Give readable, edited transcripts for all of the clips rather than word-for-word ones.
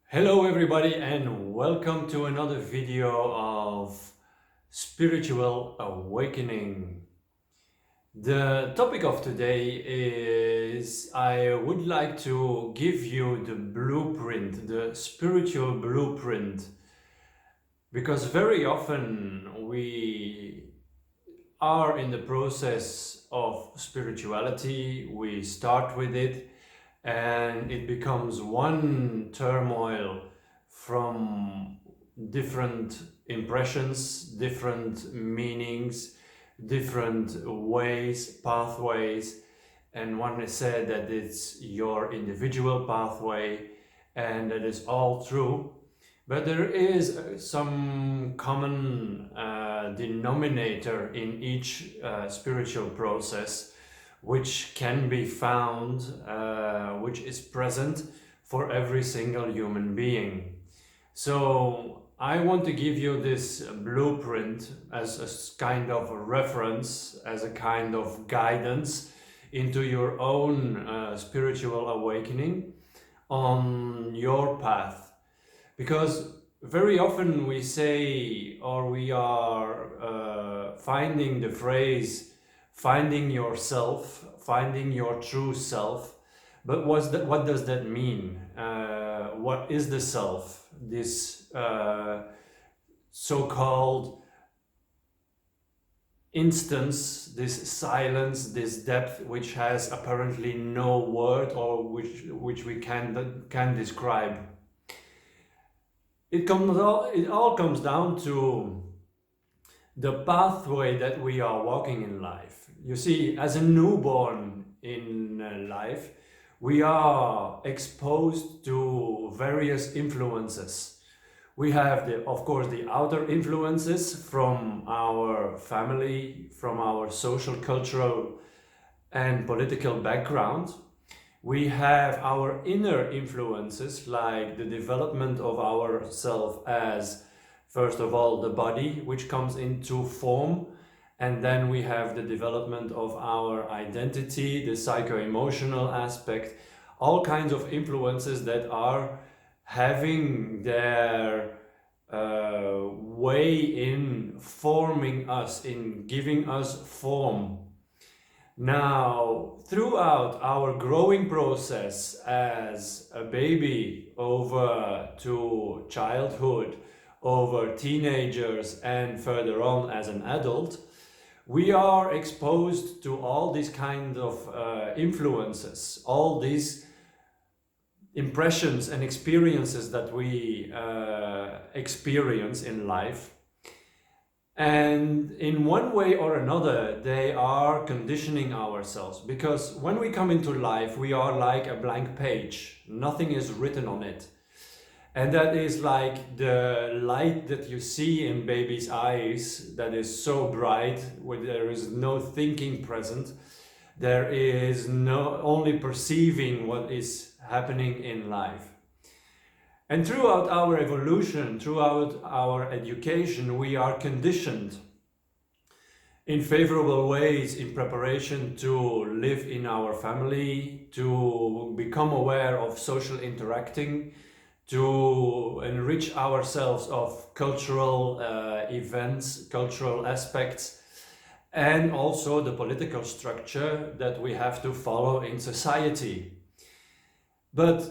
Hello everybody and welcome to another video of spiritual awakening. The topic of today is I would like to give you the blueprint, the spiritual blueprint, because very often we are in the process of spirituality, we start with it and it becomes one turmoil from different impressions, different meanings, different ways, pathways, and one has said that it's your individual pathway, and that is all true. But there is some common denominator in each spiritual process which can be found, which is present for every single human being. So I want to give you this blueprint as a kind of a reference, as a kind of guidance into your own spiritual awakening on your path. Because very often we say, or we are finding the phrase, finding yourself, finding your true self. But what does that mean? What is the self? This so-called instance, this silence, this depth, which has apparently no word, or which we can describe. It all comes down to the pathway that we are walking in life. You see, as a newborn in life, we are exposed to various influences. We have, of course, the outer influences from our family, from our social, cultural, and political background. We have our inner influences, like the development of ourself as, first of all, the body, which comes into form, and then we have the development of our identity, the psycho-emotional aspect, all kinds of influences that are having their way in forming us, in giving us form. Now, throughout our growing process as a baby over to childhood, over teenagers, and further on as an adult, we are exposed to all these kind of influences, all these impressions and experiences that we experience in life. And in one way or another, they are conditioning ourselves, because when we come into life, we are like a blank page. Nothing is written on it. And that is like the light that you see in baby's eyes, that is so bright, where there is no thinking present. There is no only perceiving what is happening in life. And throughout our evolution, throughout our education, we are conditioned in favorable ways in preparation to live in our family, to become aware of social interacting, to enrich ourselves of cultural events, cultural aspects, and also the political structure that we have to follow in society. But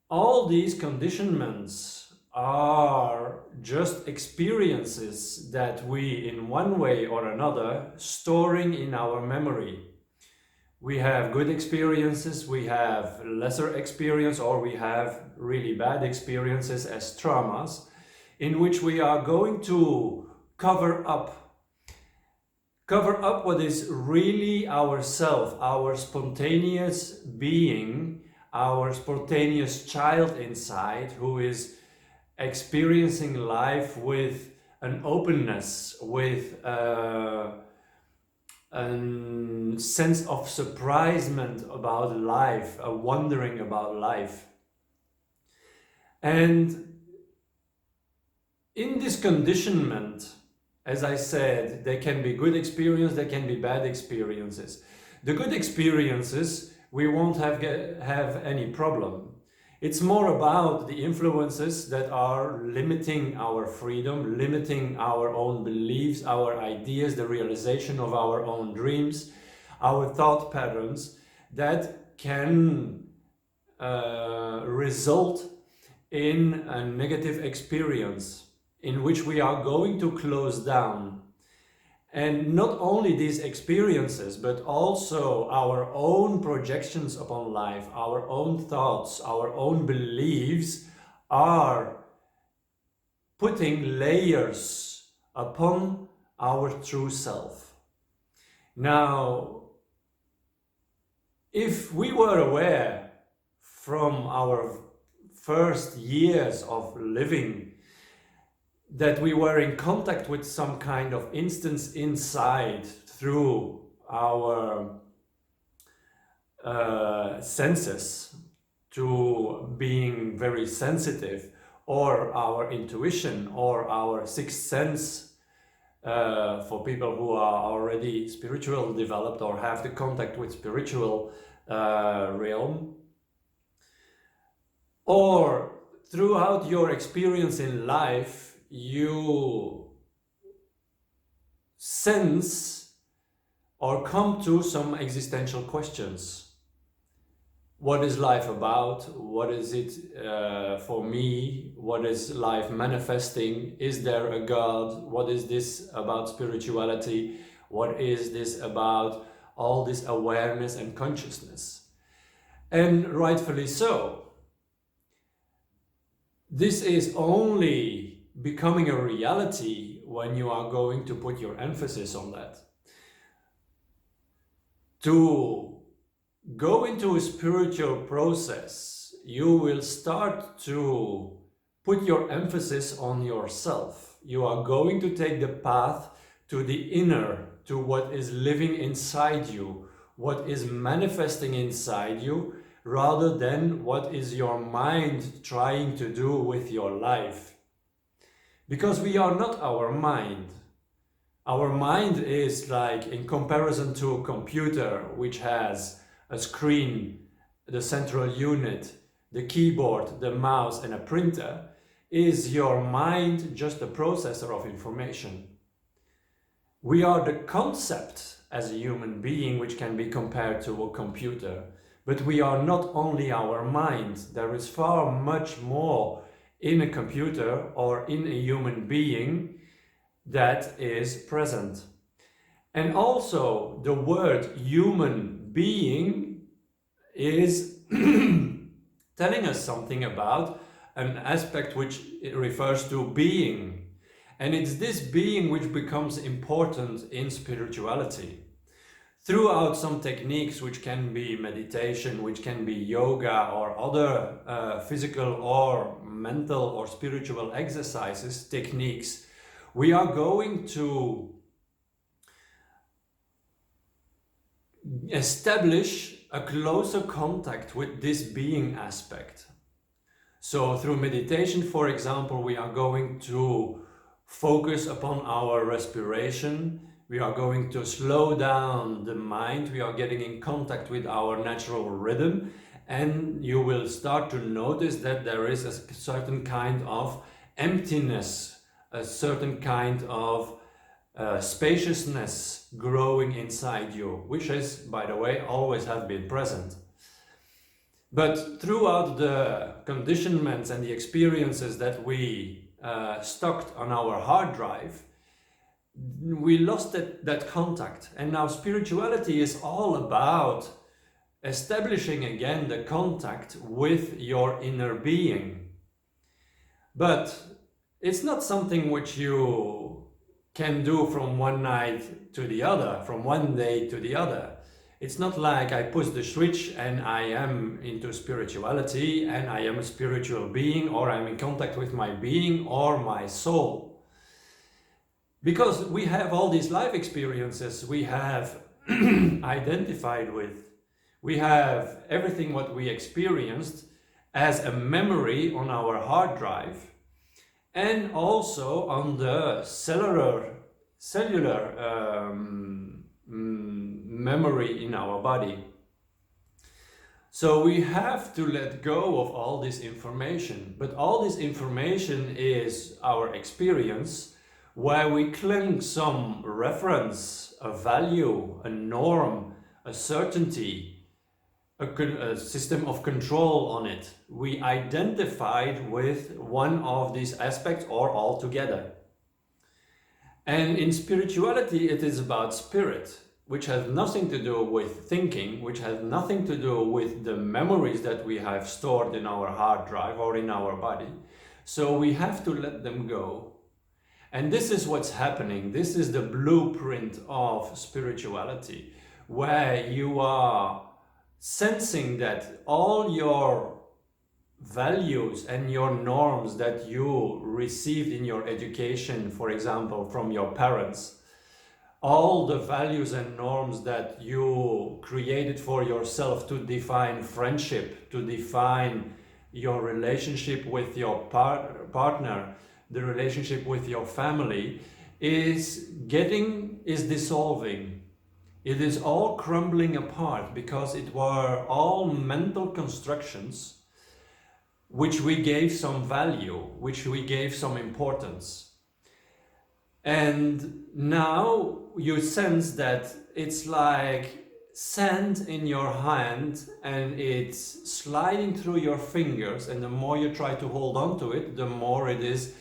all these conditionments are just experiences that we, in one way or another, storing in our memory. We have good experiences, we have lesser experience, or we have really bad experiences as traumas, in which we are going to cover up what is really ourself, our spontaneous being, our spontaneous child inside, who is experiencing life with an openness, with a sense of surprisement about life, a wondering about life. And in this conditionment, as I said, there can be good experiences, there can be bad experiences. The good experiences, we won't have any problem. It's more about the influences that are limiting our freedom, limiting our own beliefs, our ideas, the realization of our own dreams, our thought patterns that can result in a negative experience in which we are going to close down. And not only these experiences, but also our own projections upon life, our own thoughts, our own beliefs are putting layers upon our true self. Now, if we were aware from our first years of living that we were in contact with some kind of instance inside through our senses, to being very sensitive, or our intuition, or our sixth sense, for people who are already spiritual developed or have the contact with spiritual realm, or throughout your experience in life, you sense or come to some existential questions. What is life about? What is it for me? What is life manifesting? Is there a God? What is this about spirituality? What is this about all this awareness and consciousness? And rightfully so. This is only becoming a reality when you are going to put your emphasis on that. To go into a spiritual process, you will start to put your emphasis on yourself. You are going to take the path to the inner, to what is living inside you, what is manifesting inside you, rather than what is your mind trying to do with your life. Because we are not our mind. Our mind is like, in comparison to a computer, which has a screen, the central unit, the keyboard, the mouse, and a printer, is your mind just a processor of information. We are the concept as a human being, which can be compared to a computer. But we are not only our mind. There is far much more in a computer or in a human being that is present. And also the word human being is telling us something about an aspect which it refers to being. And it's this being which becomes important in spirituality. Throughout some techniques, which can be meditation, which can be yoga, or other physical or mental or spiritual exercises, techniques, we are going to establish a closer contact with this being aspect. So through meditation, for example, we are going to focus upon our respiration. We are going to slow down the mind. We are getting in contact with our natural rhythm, and you will start to notice that there is a certain kind of emptiness, a certain kind of spaciousness growing inside you, which is, by the way, always have been present. But throughout the conditionments and the experiences that we stocked on our hard drive, we lost that contact. And now spirituality is all about establishing again the contact with your inner being. But it's not something which you can do from one night to the other, from one day to the other. It's not like I push the switch and I am into spirituality and I am a spiritual being, or I'm in contact with my being or my soul. Because we have all these life experiences we have identified with. We have everything what we experienced as a memory on our hard drive, and also on the cellular memory in our body. So we have to let go of all this information, but all this information is our experience where we cling some reference, a value, a norm, a certainty, a system of control on it. We identified with one of these aspects or all together. And in spirituality, it is about spirit, which has nothing to do with thinking, which has nothing to do with the memories that we have stored in our hard drive or in our body. So we have to let them go. And this is what's happening. This is the blueprint of spirituality, where you are sensing that all your values and your norms that you received in your education, for example, from your parents, all the values and norms that you created for yourself to define friendship, to define your relationship with your partner, the relationship with your family, is dissolving. It is all crumbling apart because it were all mental constructions which we gave some value, which we gave some importance. And now you sense that it's like sand in your hand and it's sliding through your fingers, and the more you try to hold on to it, the more it is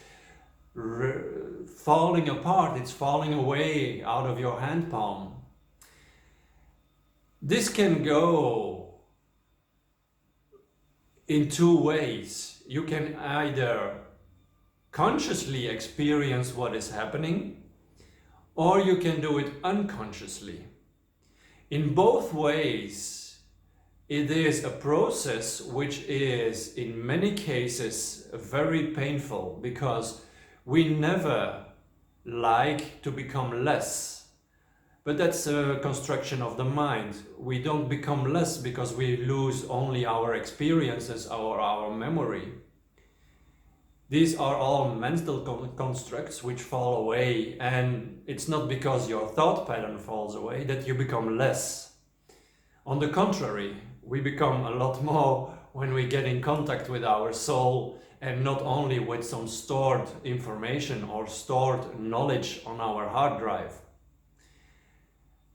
falling apart, it's falling away out of your hand palm. This can go in two ways. You can either consciously experience what is happening, or you can do it unconsciously. In both ways, it is a process which is in many cases very painful, because we never like to become less. But that's a construction of the mind. We don't become less because we lose only our experiences or our memory. These are all mental constructs which fall away, and it's not because your thought pattern falls away that you become less. On the contrary, we become a lot more when we get in contact with our soul, and not only with some stored information or stored knowledge on our hard drive.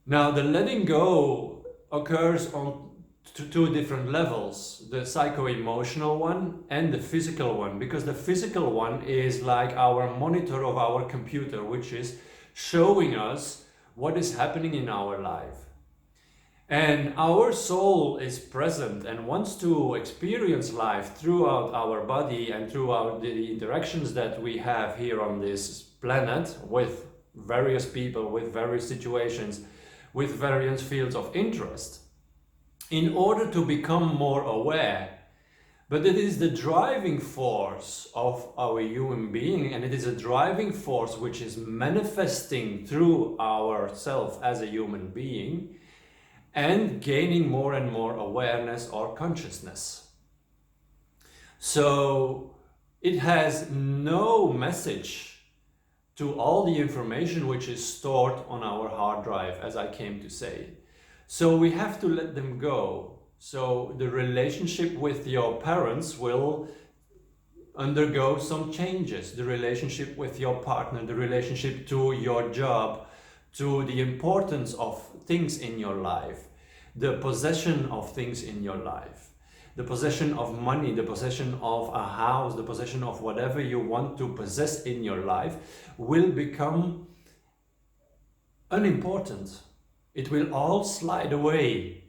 Now, the letting go occurs on two different levels, the psycho-emotional one and the physical one, because the physical one is like our monitor of our computer, which is showing us what is happening in our life. And our soul is present and wants to experience life throughout our body and throughout the interactions that we have here on this planet with various people, with various situations, with various fields of interest, in order to become more aware. But it is the driving force of our human being, and it is a driving force which is manifesting through ourself as a human being and gaining more and more awareness or consciousness. So it has no message to all the information which is stored on our hard drive, as I came to say. So we have to let them go. So the relationship with your parents will undergo some changes. The relationship with your partner, the relationship to your job, to the importance of things in your life, the possession of things in your life, the possession of money, the possession of a house, the possession of whatever you want to possess in your life will become unimportant. It will all slide away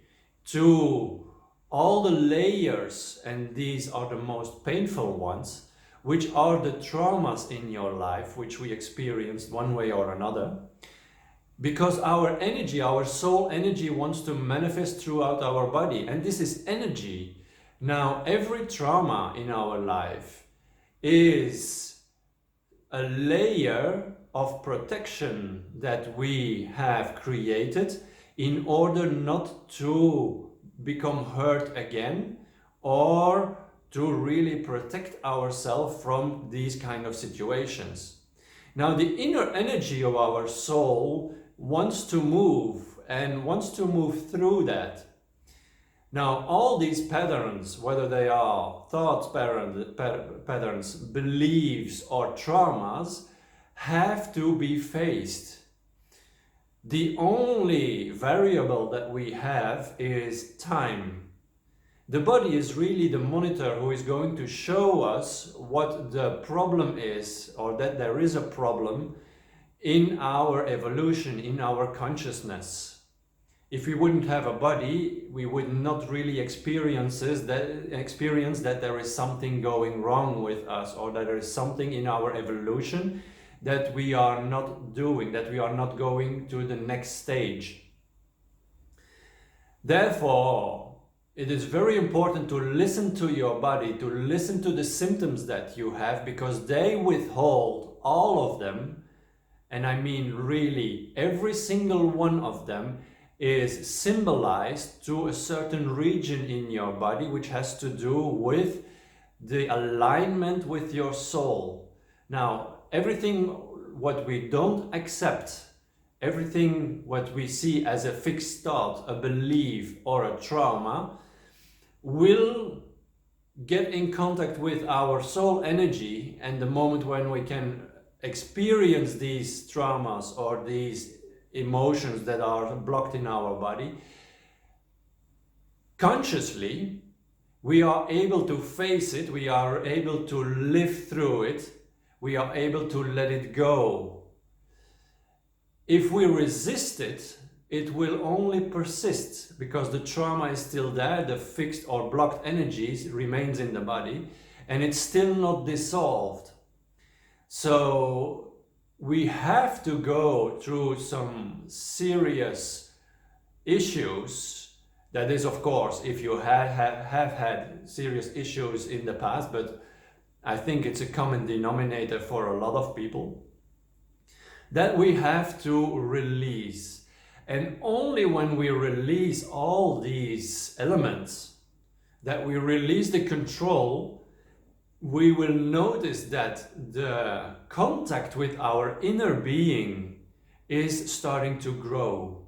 to all the layers, and these are the most painful ones, which are the traumas in your life which we experienced one way or another. Because our energy, our soul energy, wants to manifest throughout our body, and this is energy. Now, every trauma in our life is a layer of protection that we have created in order not to become hurt again, or to really protect ourselves from these kind of situations. Now, the inner energy of our soul wants to move and wants to move through that. Now, all these patterns, whether they are thoughts patterns, beliefs, or traumas, have to be faced. The only variable that we have is time. The body is really the monitor who is going to show us what the problem is, or that there is a problem in our evolution, in our consciousness. If we wouldn't have a body, we would not really experience that there is something going wrong with us, or that there is something in our evolution that we are not doing, that we are not going to the next stage. Therefore, it is very important to listen to your body, to listen to the symptoms that you have, because they withhold all of them. And I mean really every single one of them is symbolized to a certain region in your body, which has to do with the alignment with your soul. Now, everything what we don't accept, everything what we see as a fixed thought, a belief, or a trauma, will get in contact with our soul energy, and the moment when we can experience these traumas or these emotions that are blocked in our body, consciously, we are able to face it, we are able to live through it, we are able to let it go. If we resist it, it will only persist, because the trauma is still there, the fixed or blocked energies remains in the body, and it's still not dissolved. So we have to go through some serious issues. That is, of course, if you have had serious issues in the past, but I think it's a common denominator for a lot of people, that we have to release. And only when we release all these elements, that we release the control, we will notice that the contact with our inner being is starting to grow.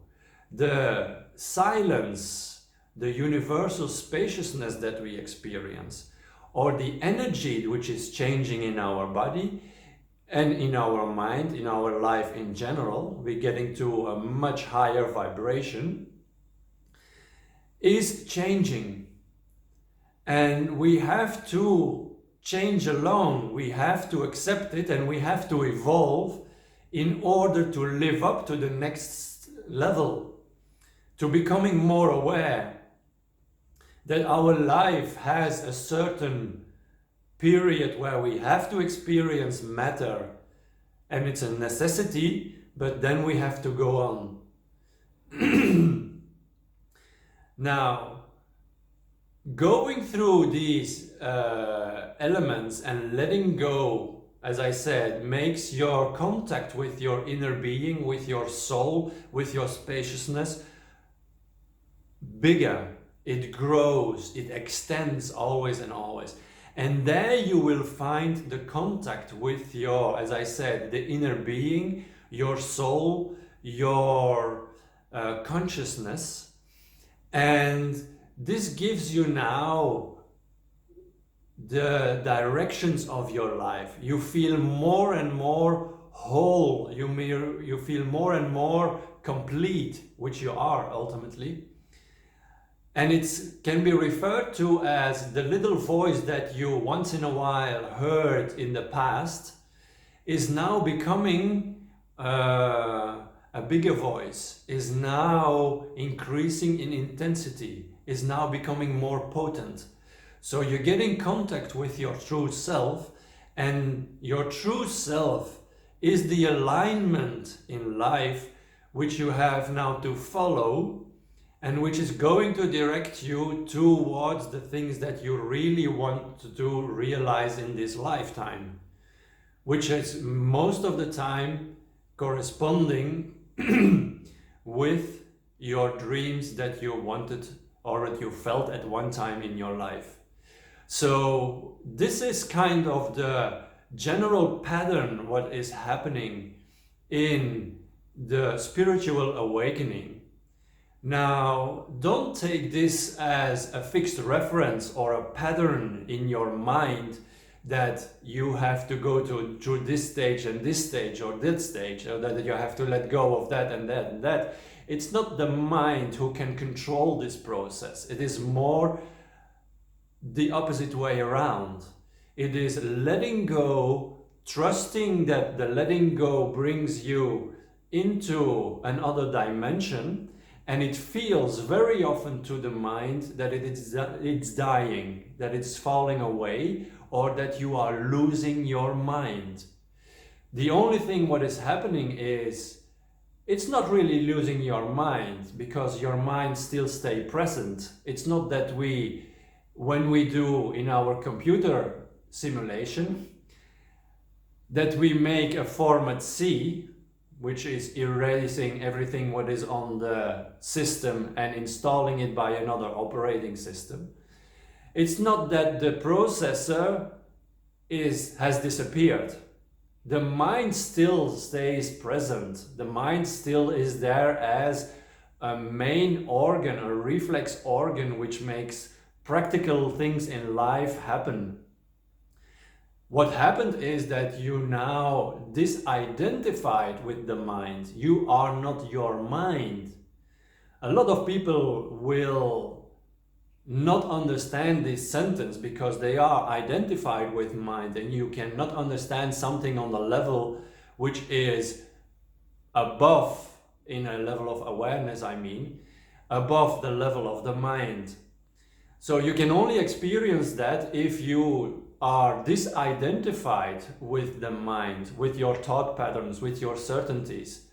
The silence, the universal spaciousness that we experience, or the energy which is changing in our body and in our mind, in our life in general, we're getting to a much higher vibration, is changing. And we have to change along, we have to accept it, and we have to evolve in order to live up to the next level, to becoming more aware that our life has a certain period where we have to experience matter, and it's a necessity, but then we have to go on. Now, going through these elements and letting go, as I said, makes your contact with your inner being, with your soul, with your spaciousness bigger. It grows, it extends always and always. And there you will find the contact with your, as I said, the inner being, your soul, your consciousness. And this gives you now the directions of your life. You feel more and more whole. You feel more and more complete, which you are ultimately. And it can be referred to as the little voice that you once in a while heard in the past is now becoming a bigger voice, is now increasing in intensity, is now becoming more potent. So you get in contact with your true self, and your true self is the alignment in life which you have now to follow, and which is going to direct you towards the things that you really want to realize in this lifetime, which is most of the time corresponding with your dreams that you wanted or that you felt at one time in your life. So this is kind of the general pattern what is happening in the spiritual awakening. Now, don't take this as a fixed reference or a pattern in your mind that you have to go through this stage and this stage or this stage, or that you have to let go of that and that and that. It's not the mind who can control this process. It is more the opposite way around. It is letting go, trusting that the letting go brings you into another dimension, and it feels very often to the mind that it's dying, that it's falling away, or that you are losing your mind. The only thing what is happening is it's not really losing your mind, because your mind still stay present. It's not that when we do in our computer simulation, that we make a format C, which is erasing everything what is on the system and installing it by another operating system. It's not that the processor has disappeared. The mind still stays present. The mind still is there as a main organ, a reflex organ, which makes practical things in life happen. What happened is that you now disidentified with the mind. You are not your mind. A lot of people will not understand this sentence because they are identified with mind, and you cannot understand something on the level which is above, in a level of awareness, I mean, above the level of the mind. So you can only experience that if you are disidentified with the mind, with your thought patterns, with your certainties.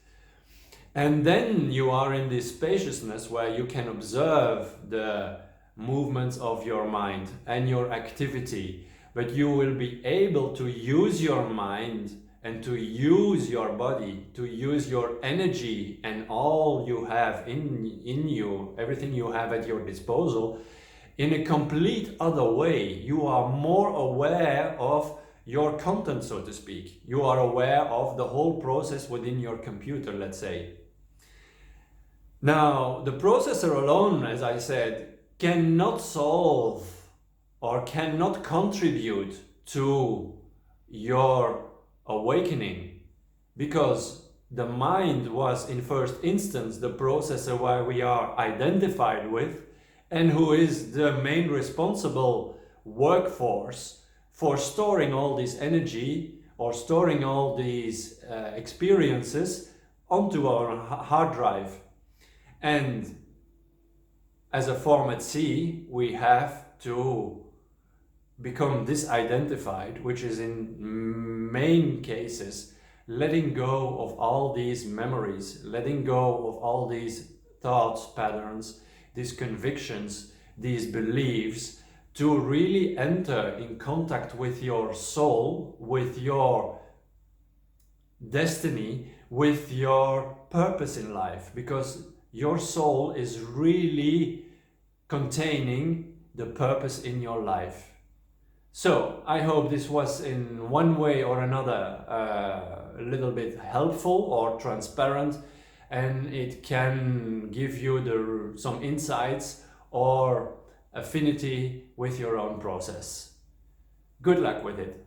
And then you are in this spaciousness where you can observe the movements of your mind and your activity, but you will be able to use your mind and to use your body, to use your energy and all you have in you, everything you have at your disposal, in a complete other way. You are more aware of your content, so to speak. You are aware of the whole process within your computer, let's say. Now, the processor alone, as I said, cannot solve or cannot contribute to your awakening, because the mind was in first instance the processor where we are identified with, and who is the main responsible workforce for storing all this energy or storing all these experiences onto our hard drive. And as a format C, we have to become disidentified, which is in main cases letting go of all these memories, letting go of all these thoughts patterns, these convictions, these beliefs, to really enter in contact with your soul, with your destiny, with your purpose in life, because your soul is really containing the purpose in your life. So I hope this was in one way or another a little bit helpful or transparent, and it can give you some insights or affinity with your own process. Good luck with it.